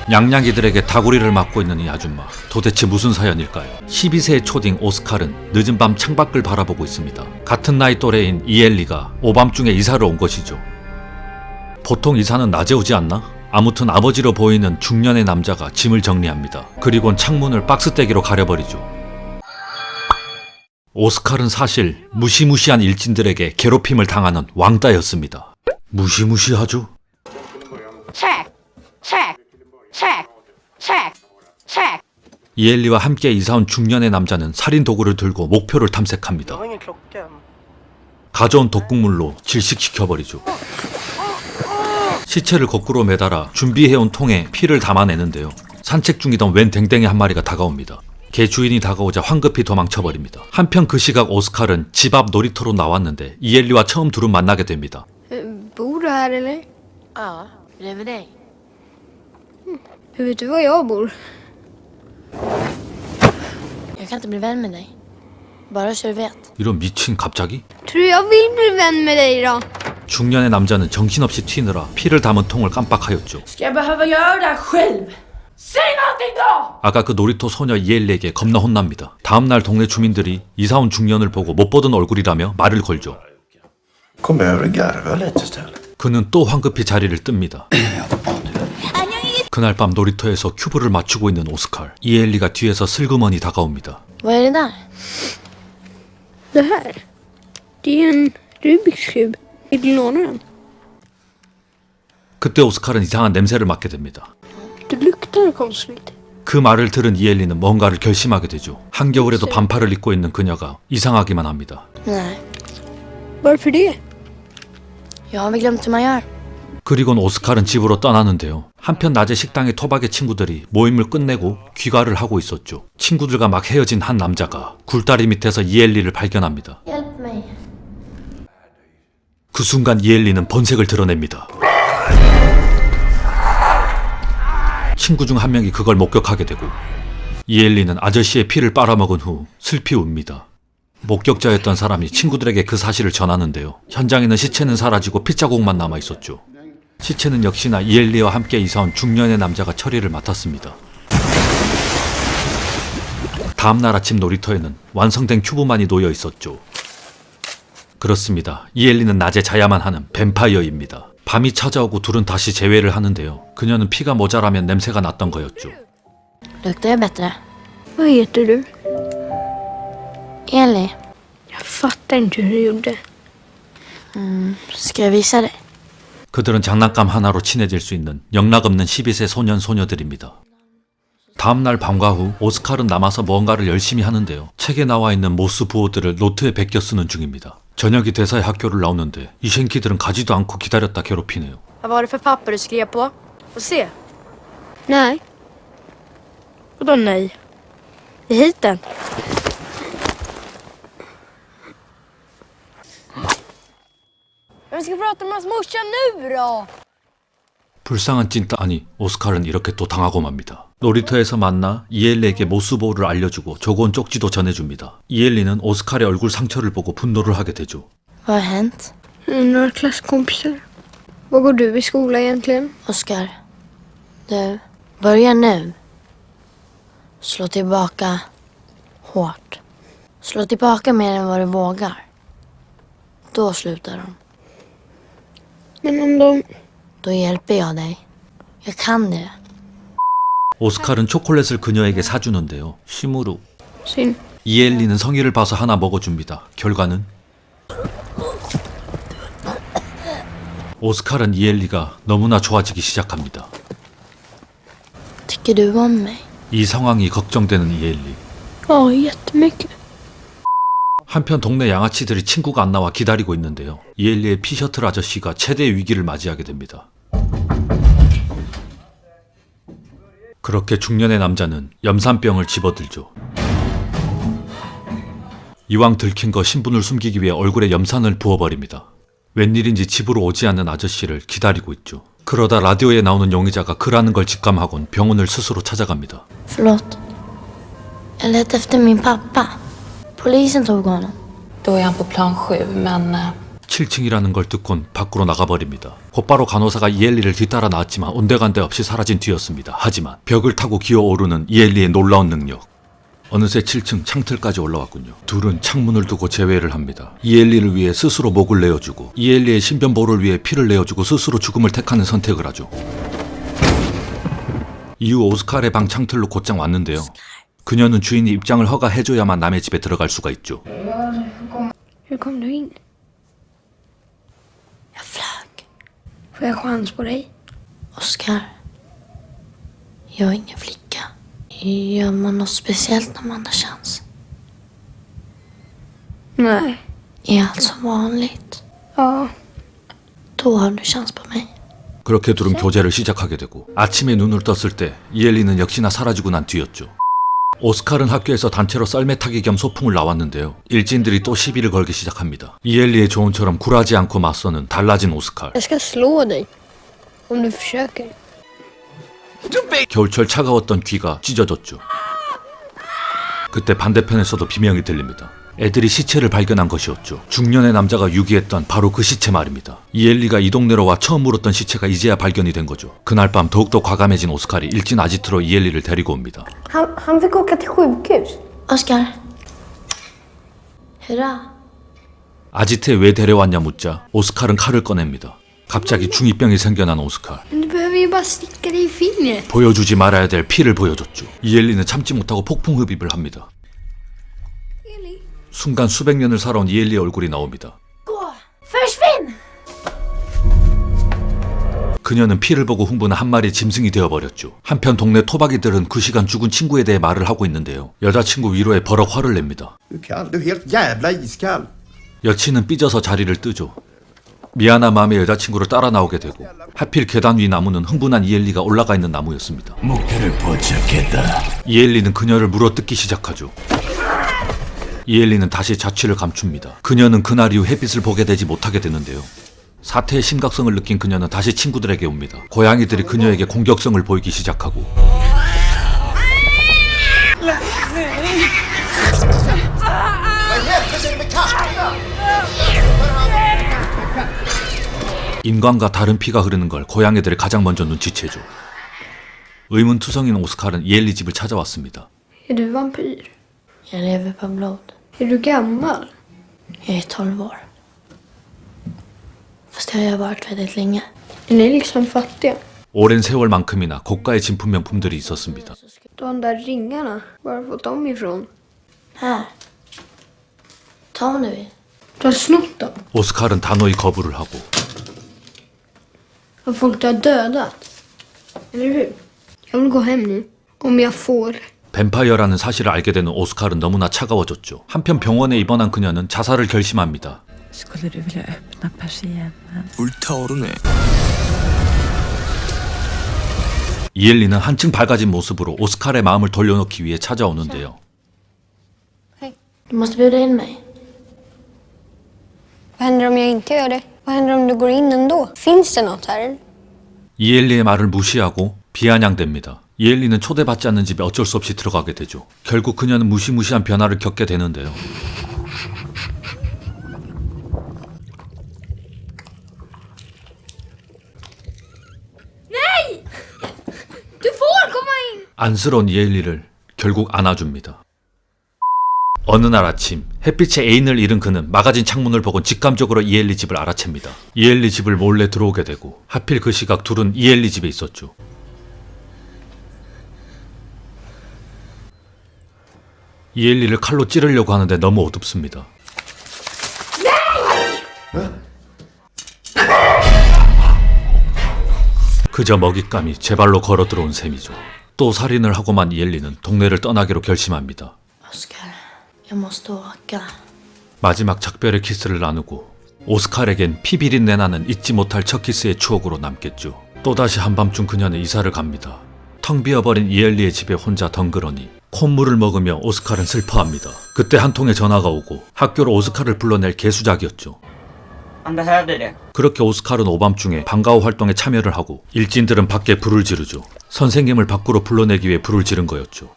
냥냥이들에게 다구리를 맞고 있는 이 아줌마, 도대체 무슨 사연일까요? 12세의 초딩 오스칼은 늦은 밤 창밖을 바라보고 있습니다. 같은 나이 또래인 이엘리가 오밤중에 이사를 온 것이죠. 보통 이사는 낮에 오지 않나? 아무튼 아버지로 보이는 중년의 남자가 짐을 정리합니다. 그리곤 창문을 박스떼기로 가려버리죠. 오스칼은 사실 무시무시한 일진들에게 괴롭힘을 당하는 왕따였습니다. 무시무시하죠? 이엘리와 함께 이사온 중년의 남자는 살인 도구를 들고 목표를 탐색합니다. 가져온 독극물로 질식시켜버리죠. 시체를 거꾸로 매달아 준비해온 통에 피를 담아내는데요. 산책 중이던 웬 댕댕이 한 마리가 다가옵니다. 개 주인이 다가오자 황급히 도망쳐버립니다. 한편 그 시각 오스칼은 집 앞 놀이터로 나왔는데 이엘리와 처음 둘은 만나게 됩니다. Bor du här eller? Ja, bredvid dig. Hur vet du var jag bor? Jag kan inte bli vän med dig. Bara så du vet. 이런 미친 갑자기? Tror du jag vill bli vän med dig då? 중년의 남자는 정신없이 튀느라 피를 담은 통을 깜빡하였죠. Ska jag behöva göra det här själv? Säg någonting då! 아까 그 놀이터 소녀 이엘리에게 겁나 혼납니다. 다음날 동네 주민들이 이사온 중년을 보고 못 보던 얼굴이라며 말을 걸죠. Kom över och garva lite istället. 그는 또 황급히 자리를 뜹니다. 그날 밤 놀이터에서 큐브를 맞추고 있는 오스칼. 이엘리가 뒤에서 슬그머니 다가옵니다. Vad är det där? Det här? Det är en Rubiks kub. Vill du låna den? 그때 오스칼은 이상한 냄새를 맡게 됩니다. Det luktar konstigt. 그 말을 들은 이엘리는 뭔가를 결심하게 되죠. 한겨울에도 반팔을 입고 있는 그녀가 이상하기만 합니다. Nej, Varför det? jag har väl glömt hur man gör. 그리곤 오스칼은 집으로 떠나는데요. 한편 낮에 식당의 토박이 친구들이 모임을 끝내고 귀가를 하고 있었죠. 친구들과 막 헤어진 한 남자가 굴다리 밑에서 이엘리를 발견합니다. Hjälp mig. 그 순간 이엘리는 번색을 드러냅니다. 친구 중 한 명이 그걸 목격하게 되고 이엘리는 아저씨의 피를 빨아먹은 후 슬피 웁니다. 목격자였던 사람이 친구들에게 그 사실을 전하는데요. 현장에는 시체는 사라지고 핏자국만 남아있었죠. 시체는 역시나 이엘리와 함께 이사온 중년의 남자가 처리를 맡았습니다. 다음날 아침 놀이터에는 완성된 큐브만이 놓여 있었죠. 그렇습니다. 이엘리는 낮에 자야만 하는 뱀파이어입니다. 밤이 찾아오고 둘은 다시 재회를 하는데요. 그녀는 피가 모자라면 냄새가 났던 거였죠. Luktar jag bättre? Vad heter du? Eli. Jag fattar inte hur du gjorde. Ska jag visa dig? 그들은 장난감 하나로 친해질 수 있는 영락없는 12세 소년 소녀들입니다. 다음날 방과 후 오스칼은 남아서 뭔가를 열심히 하는데요. 책에 나와 있는 모스 부호들을 노트에 베껴 쓰는 중입니다. 저녁이 돼서야 학교를 나오는데 이 쉔키들은 가지도 않고 기다렸다 괴롭히네요. Vad var det för papper du skrev på? Få se. Nej. Vadå nej? Ge hit den. Vem ska prata med hans morsa nu då? 불쌍한 찐따 아니 오스칼은 이렇게 또 당하고 맙니다. 놀이터에서 만나 이엘리에게 모스보호를 알려주고 적어온 쪽지도 전해줍니다. 이엘리는 오스칼의 얼굴 상처를 보고 분노를 하게 되죠. Vad har hänt? Några klasskompisar. Var går du i skola egentligen? Oskar. Du, börja nu. Slå tillbaka hårt. Slå tillbaka mer än vad du vågar. Då slutar de. Men om de... Då hjälper jag dig. Jag kan det. 오스칼은 초콜릿을 그녀에게 사주는데요. 심으로 Synd. 이엘리는 성의를 봐서 하나 먹어줍니다. 결과는 오스칼은 이엘리가 너무나 좋아지기 시작합니다. Tycker du om mig? 이 상황이 걱정되는 이엘리. Ja, jättemycket. 한편 동네 양아치들이 친구가 안 나와 기다리고 있는데요. 이엘리의 피셔틀 아저씨가 최대의 위기를 맞이하게 됩니다. 그렇게 중년의 남자는 염산병을 집어들죠. 이왕 들킨 거 신분을 숨기기 위해 얼굴에 염산을 부어버립니다. 웬일인지 집으로 오지 않는 아저씨를 기다리고 있죠. 그러다 라디오에 나오는 용의자가 그라는 걸 직감하곤 병원을 스스로 찾아갑니다. Förlåt. Jag letade efter min pappa. Polisen tog honom. Då är han på plan 7, men 7층이라는 걸 듣곤 밖으로 나가버립니다. 곧바로 간호사가 이엘리를 뒤따라 나왔지만 온데간데 없이 사라진 뒤였습니다. 하지만 벽을 타고 기어오르는 이엘리의 놀라운 능력. 어느새 7층 창틀까지 올라왔군요. 둘은 창문을 두고 재회를 합니다. 이엘리를 위해 스스로 목을 내어주고 이엘리의 신변보호를 위해 피를 내어주고 스스로 죽음을 택하는 선택을 하죠. 이후 오스칼의 방 창틀로 곧장 왔는데요. 그녀는 주인이 입장을 허가해줘야만 남의 집에 들어갈 수가 있죠. Hur kom du in? Jag flög. Får jag chans på dig? Oskar. Jag är ingen flicka. Gör man något speciellt när man har chans? Nej. Är allt som vanligt? Ja. Då har du chans på mig. 그렇게 둘은 교제를 시작하게 되고 아침에 눈을 떴을 때 이엘리는 역시나 사라지고 난 뒤였죠. 오스칼은 학교에서 단체로 썰매 타기 겸 소풍을 나왔는데요. 일진들이 또 시비를 걸기 시작합니다. 이엘리의 조언처럼 굴하지 않고 맞서는 달라진 오스칼. Jag ska slå dig. Om du försöker. 겨울철 차가웠던 귀가 찢어졌죠. 그때 반대편에서도 비명이 들립니다. 애들이 시체를 발견한 것이었죠. 중년의 남자가 유기했던 바로 그 시체 말입니다. 이엘리가 이 동네로 와 처음 물었던 시체가 이제야 발견이 된 거죠. 그날 밤 더욱더 과감해진 오스칼이 일진 아지트로 이엘리를 데리고 옵니다. Han fick åka till sjukhus. Oskar. Hurra. 아지트에 왜 데려왔냐 묻자 오스칼은 칼을 꺼냅니다. 갑자기 중2병이 생겨난 오스칼. Men du behöver ju bara sticka dig i fingret. 보여주지 말아야 될 피를 보여줬죠. 이엘리는 참지 못하고 폭풍 흡입을 합니다. 순간 수백 년을 살아온 이엘리의 얼굴이 나옵니다. Gå. Försvinn. 그녀는 피를 보고 흥분한 한 마리 짐승이 되어버렸죠. 한편 동네 토박이들은 그 시간 죽은 친구에 대해 말을 하고 있는데요. 여자친구 위로에 버럭 화를 냅니다. Du kan, du är helt jävla iskall. 여친은 삐져서 자리를 뜨죠. 미안한 마음에 여자친구를 따라 나오게 되고 하필 계단 위 나무는 흥분한 이엘리가 올라가 있는 나무였습니다. 목표를 포착했다. 이엘리는 그녀를 물어뜯기 시작하죠. 이엘리는 다시 자취를 감춥니다. 그녀는 그날 이후 햇빛을 보게 되지 못하게 되는데요. 사태의 심각성을 느낀 그녀는 다시 친구들에게 옵니다. 고양이들이 그녀에게 공격성을 보이기 시작하고 인간과 다른 피가 흐르는 걸 고양이들이 가장 먼저 눈치채죠. 의문투성인 오스칼은 이엘리 집을 찾아왔습니다. Är du vampyr? Jag lever på blod. Är du gammal? Jag är 12 år. Fast det har jag varit väldigt länge. Är ni liksom fattiga? 오랜 세월만큼이나 고가의 진품 명품들이 있었습니다. De där ringarna, var har du fått dem ifrån? Här. Ta om du vill. Du har snott dem. 오스칼은 단호히 거부를 하고 Har folk du har dödat? Eller hur? Jag vill gå hem nu. Om jag får. 뱀파이어라는 사실을 알게 되는 오스칼은 너무나 차가워졌죠. 한편 병원에 입원한 그녀는 자살을 결심합니다. Skulle du vilja öppna persiennen? 불타오르네. 이엘리는 한층 밝아진 모습으로 오스칼의 마음을 돌려놓기 위해 찾아오는데요. Du måste bjuda in mig. Vad händer om jag inte gör det? Vad händer om du går in ändå? Finns det något här? 이엘리의 말을 무시하고 비아냥됩니다. 이엘리는 초대받지 않는 집에 어쩔 수 없이 들어가게 되죠. 결국 그녀는 무시무시한 변화를 겪게 되는데요. Du får komma in! 안쓰러운 이엘리를 결국 안아줍니다. 어느 날 아침 햇빛에 애인을 잃은 그는 막아진 창문을 보곤 직감적으로 이엘리 집을 알아챕니다. 이엘리 집을 몰래 들어오게 되고 하필 그 시각 둘은 이엘리 집에 있었죠. 이엘리를 칼로 찌르려고 하는데 너무 어둡습니다. 그저 먹잇감이 제 발로 걸어 들어온 셈이죠. 또 살인을 하고만 이엘리는 동네를 떠나기로 결심합니다. Oskar, jag måste åka. 마지막 작별의 키스를 나누고 오스칼에겐 피 비린 내나는 잊지 못할 첫 키스의 추억으로 남겠죠. 또다시 한밤중 그녀는 이사를 갑니다. 텅 비어버린 이엘리의 집에 혼자 덩그러니 콧물을 먹으며 오스칼은 슬퍼합니다. 그때 한 통의 전화가 오고 학교로 오스칼을 불러낼 개수작이었죠. Han behövde det. 그렇게 오스칼은 오밤중에 방과후 활동에 참여를 하고 일진들은 밖에 불을 지르죠. 선생님을 밖으로 불러내기 위해 불을 지른 거였죠.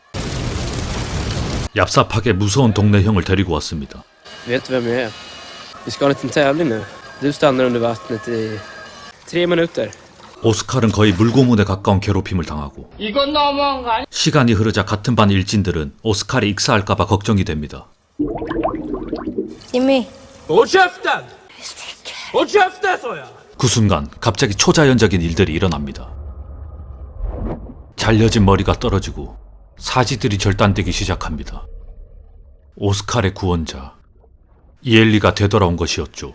얍삽하게 무서운 동네 형을 데리고 왔습니다. Vet du vem jag är? Vi ska ha en liten tävling nu. Du stannar under vattnet i 3 minuter. 오스칼은 거의 물고문에 가까운 괴롭힘을 당하고 시간이 흐르자 같은 반 일진들은 오스칼이 익사할까봐 걱정이 됩니다. Jimmy. Håll käften! Håll käften sa jag! 그 순간 갑자기 초자연적인 일들이 일어납니다. 잘려진 머리가 떨어지고 사지들이 절단되기 시작합니다. 오스칼의 구원자 이엘리가 되돌아온 것이었죠.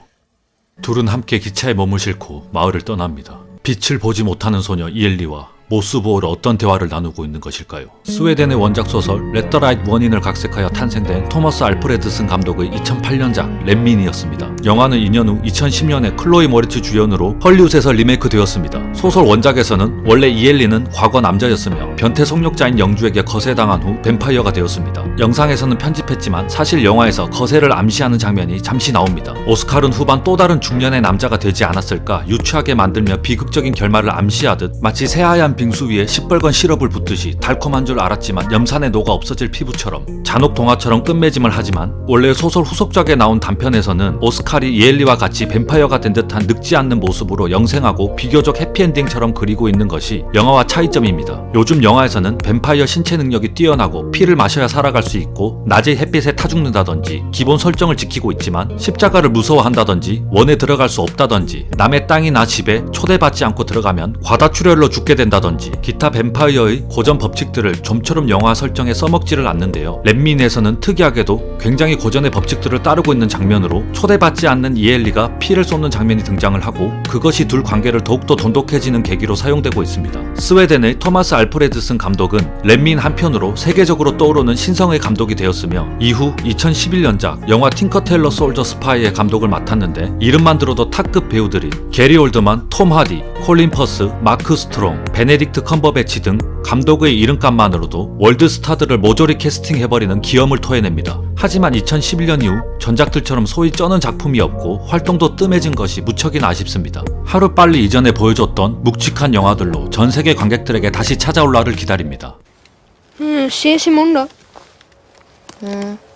둘은 함께 기차에 몸을 싣고 마을을 떠납니다. 빛을 보지 못하는 소녀 이엘리와 모스보어로 어떤 대화를 나누고 있는 것일까요? 스웨덴의 원작 소설 Let the Right 원인을 각색하여 탄생된 토머스 알프레드슨 감독의 2008년작 렛민이었습니다. 영화는 2년 후 2010년에 클로이 모리츠 주연으로 헐리우드에서 리메이크되었습니다. 소설 원작에서는 원래 이엘리는 과거 남자였으며 변태 성욕자인 영주에게 거세당한 후 뱀파이어가 되었습니다. 영상에서는 편집했지만 사실 영화에서 거세를 암시하는 장면이 잠시 나옵니다. 오스칼은 후반 또 다른 중년의 남자가 되지 않았을까 유추하게 만들며 비극적인 결말을 암시하듯 마치 새하얀 빙수 위에 시뻘건 시럽을 붓듯이 달콤한 줄 알았지만 염산에 녹아 없어질 피부처럼 잔혹 동화처럼 끝맺음을 하지만 원래 소설 후속작에 나온 단편에서는 오스칼이 이엘리와 같이 뱀파이어가 된 듯한 늙지 않는 모습으로 영생하고 비교적 해피엔딩처럼 그리고 있는 것이 영화와 차이점입니다. 요즘 영화에서는 뱀파이어 신체 능력이 뛰어나고 피를 마셔야 살아갈 수 있고 낮의 햇빛에 타 죽는다든지 기본 설정을 지키고 있지만 십자가를 무서워한다든지 원에 들어갈 수 없다든지 남의 땅이나 집에 초대받지 않고 들어가면 과다출혈로 죽게 된다든지 기타 뱀파이어의 고전 법칙들을 좀처럼 영화 설정에 써먹지를 않는데요. 렛민에서는 특이하게도 굉장히 고전의 법칙들을 따르고 있는 장면으로 초대받지 않는 이엘리가 피를 쏟는 장면이 등장을 하고 그것이 둘 관계를 더욱더 돈독해지는 계기로 사용되고 있습니다. 스웨덴의 토마스 알프레드슨 감독은 렛민 한편으로 세계적으로 떠오르는 신성의 감독이 되었으며 이후 2011년작 영화 틴커테일러 솔저 스파이의 감독을 맡았는데 이름만 들어도 탑급 배우들인 게리 올드만, 톰 하디, 콜린 퍼스, 마크 스트롱, 베네딕트 컴버배치 등 감독의 이름값만으로도 월드스타들을 모조리 캐스팅해버리는 기염을 토해냅니다. 하지만 2011년 이후 전작들처럼 소위 쩌는 작품이 없고 활동도 뜸해진 것이 무척이나 아쉽습니다. 하루빨리 이전에 보여줬던 묵직한 영화들로 전세계 관객들에게 다시 찾아올 날을 기다립니다. Ses imorgon då.